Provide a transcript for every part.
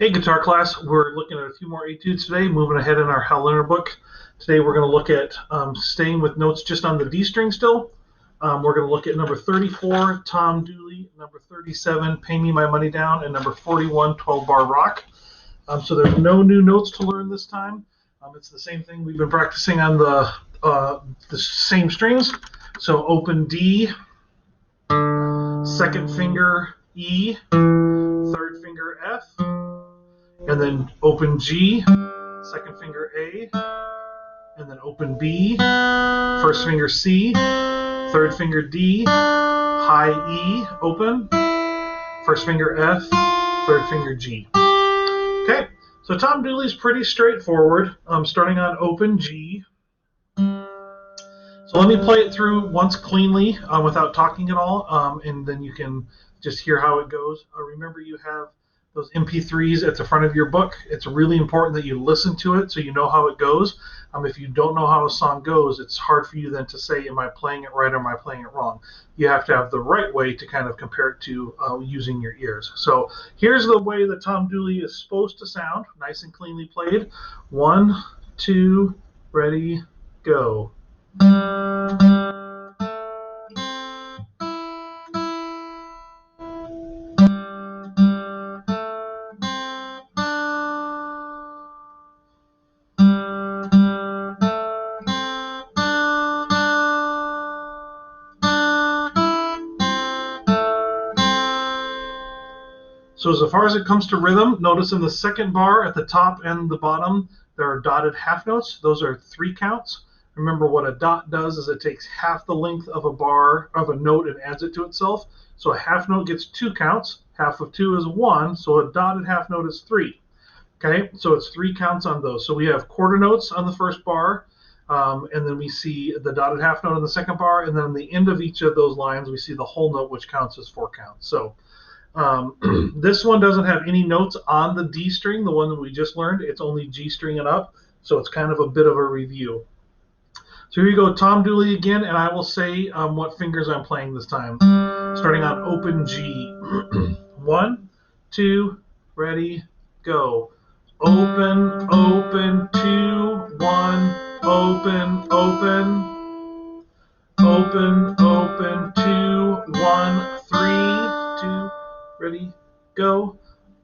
Hey, guitar class, we're looking at a few more etudes today, moving ahead in our Hal Leonard book. Today we're going to look at staying with notes just on the D string still. We're going to look at number 34, Tom Dooley, number 37, Pay Me My Money Down, and number 41, 12-Bar Rock. So there's no new notes to learn this time. It's the same thing we've been practicing on the same strings. So open D, second finger E, third finger F, and then open G, second finger A, and then open B, first finger C, third finger D, high E, open, first finger F, third finger G. Okay, so Tom Dooley's pretty straightforward. Starting on open G. So let me play it through once cleanly without talking at all, and then you can just hear how it goes. Remember, you have those MP3s at the front of your book. It's really important that you listen to it so you know how it goes. If you don't know how a song goes, it's hard for you then to say, am I playing it right or am I playing it wrong? You have to have the right way to kind of compare it to using your ears. So here's the way that Tom Dooley is supposed to sound, nice and cleanly played. 1, 2, ready, go. So as far as it comes to rhythm, notice in the second bar at the top and the bottom, there are dotted half notes. Those are 3 counts. Remember, what a dot does is it takes half the length of a bar of a note and adds it to itself. So a half note gets 2 counts. Half of 2 is 1, so a dotted half note is 3. Okay, so it's 3 counts on those. So we have quarter notes on the first bar, and then we see the dotted half note on the second bar, and then on the end of each of those lines, we see the whole note, which counts as 4 counts. So this one doesn't have any notes on the D string, the one that we just learned. It's only G string and up, so it's kind of a bit of a review. So here you go, Tom Dooley again, and I will say what fingers I'm playing this time. Starting on open G. 1, 2, ready, go. Open, open, 2, 1, open, open. Open, open, 2, 1, 3, 2, ready, go.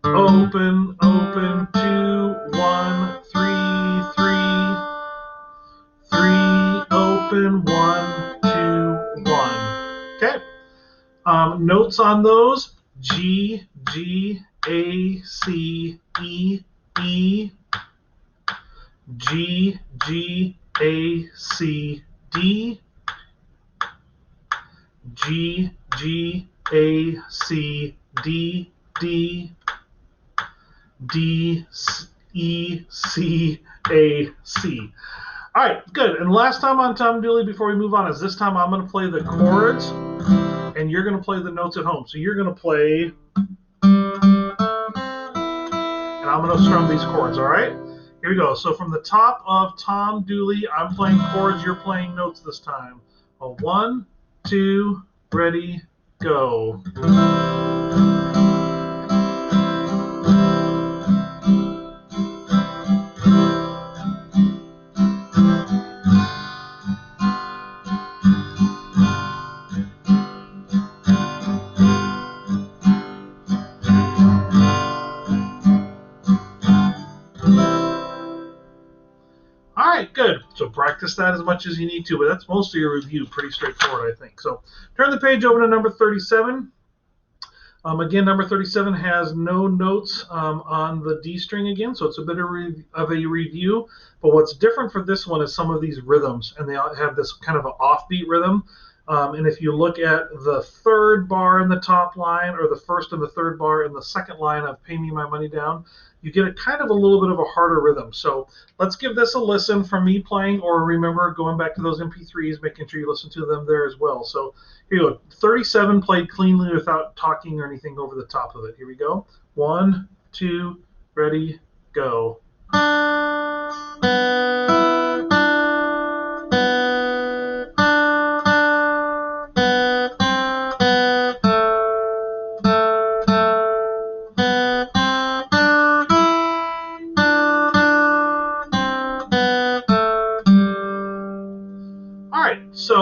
Open, open, 2, 1, 3, 3, open, 1, 2, 1. Okay. Notes on those: G, G, A, C, E, E, G, G, A, C, D, G, G, A, C, D, D, D, E, C, A, C. All right, good. And last time on Tom Dooley, before we move on, is this time I'm going to play the chords, and you're going to play the notes at home. So you're going to play, and I'm going to strum these chords, all right? Here we go. So from the top of Tom Dooley, I'm playing chords, you're playing notes this time. 1, 2, ready, go. All right, good. So practice that as much as you need to, but that's most of your review. Pretty straightforward, I think. So turn the page over to number 37. Again, number 37 has no notes on the D string again, so it's a bit of a review. But what's different for this one is some of these rhythms, and they have this kind of an offbeat rhythm. And if you look at the third bar in the top line, or the first and the third bar in the second line of Pay Me My Money Down, you get a kind of a little bit of a harder rhythm. So let's give this a listen from me playing, or remember going back to those MP3s, making sure you listen to them there as well. So here you go. 37 played cleanly without talking or anything over the top of it. Here we go. 1, 2, ready, go.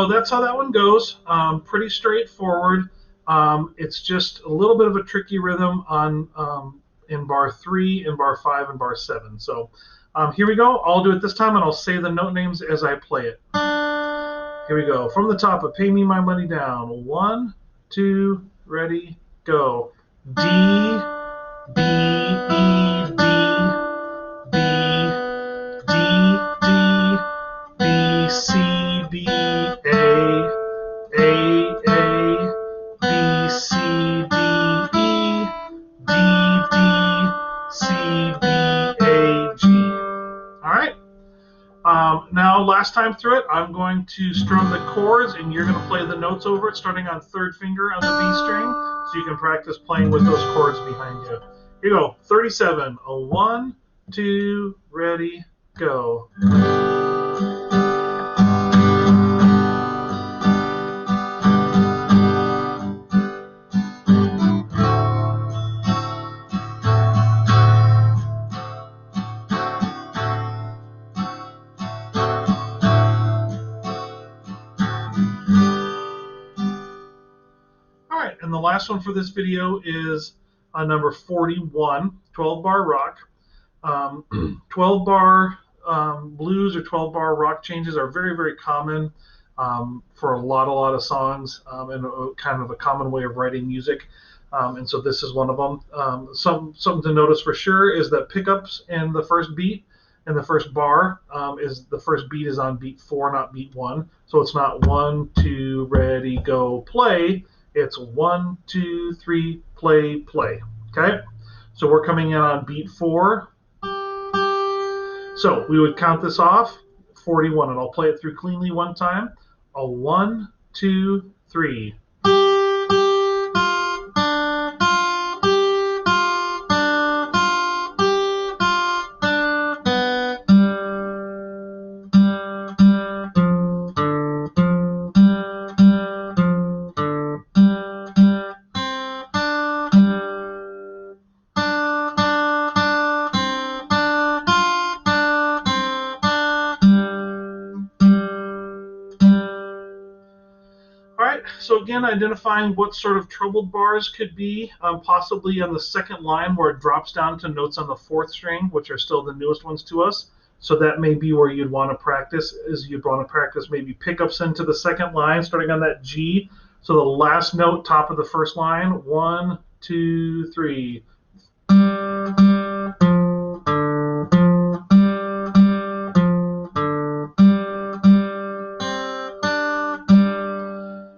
so that's how that one goes. Pretty straightforward. It's just a little bit of a tricky rhythm on in bar 3, in bar 5, and bar 7. So here we go. I'll do it this time, and I'll say the note names as I play it. Here we go. From the top of Pay Me My Money Down. 1, 2, ready, go. D, B, E, D, B, D, D, B, C, B, A, B, C, D, E, D, C, B, A, G. All right. Now, last time through it, I'm going to strum the chords, and you're going to play the notes over it, starting on 3rd finger on the B string, so you can practice playing with those chords behind you. Here you go. 37. 1, 2, ready, go. All right, and the last one for this video is number 41, 12-bar rock. 12-bar blues or 12-bar rock changes are very, very common for a lot of songs, and kind of a common way of writing music. And so this is one of them. Something to notice for sure is that pickups in the first beat and the first bar the first beat is on beat 4, not beat 1. So it's not 1, 2, ready, go, play. It's 1, 2, 3, play, play. Okay? So we're coming in on beat 4. So we would count this off, 41, and I'll play it through cleanly one time. 1, 2, 3. All right, so again, identifying what sort of troubled bars could be, possibly on the second line where it drops down to notes on the 4th string, which are still the newest ones to us. So that may be where you'd want to practice, maybe pickups into the second line, starting on that G. So the last note, top of the first line, 1, 2, 3.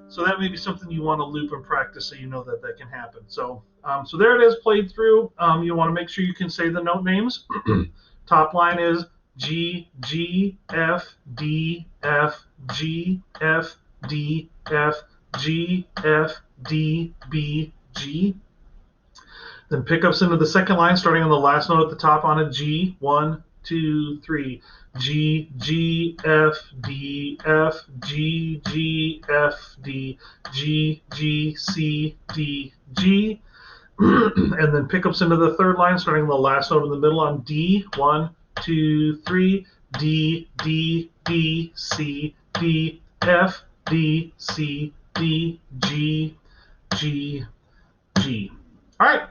So that may be something you want to loop and practice so you know that that can happen. So so there it is, played through. You want to make sure you can say the note names. Top line is G, G, F, D, F, G, F, D, F, G, F, D, B, G. Then pickups into the second line, starting on the last note at the top on a G. 1, 2, 3. G, G, F, D, F, G, G, F, D, G, G, C, D, G. And then pickups into the third line, starting on the last note in the middle on D. 1, 2, 3. D, D, D, C, D, F, D, C, D, G, G, G. All right.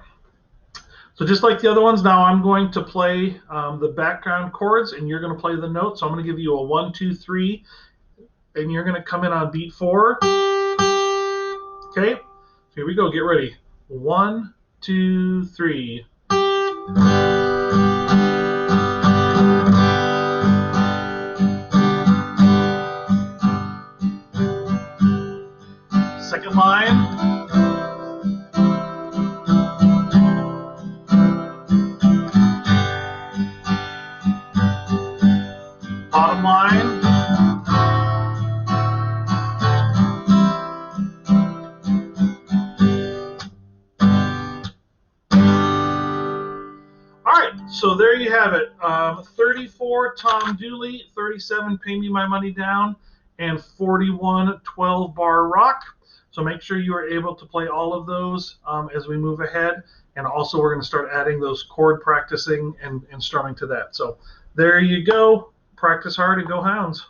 So just like the other ones, now I'm going to play the background chords, and you're going to play the notes. So I'm going to give you a 1, 2, 3, and you're going to come in on beat 4. Okay, here we go. Get ready. 1, 2, 3. Second line. Bottom line. All right, so there you have it. 34, Tom Dooley, 37, Pay Me My Money Down, and 41, 12-bar rock. So make sure you are able to play all of those as we move ahead. And also we're going to start adding those chord practicing and strumming to that. So there you go. Practice hard and go Hounds.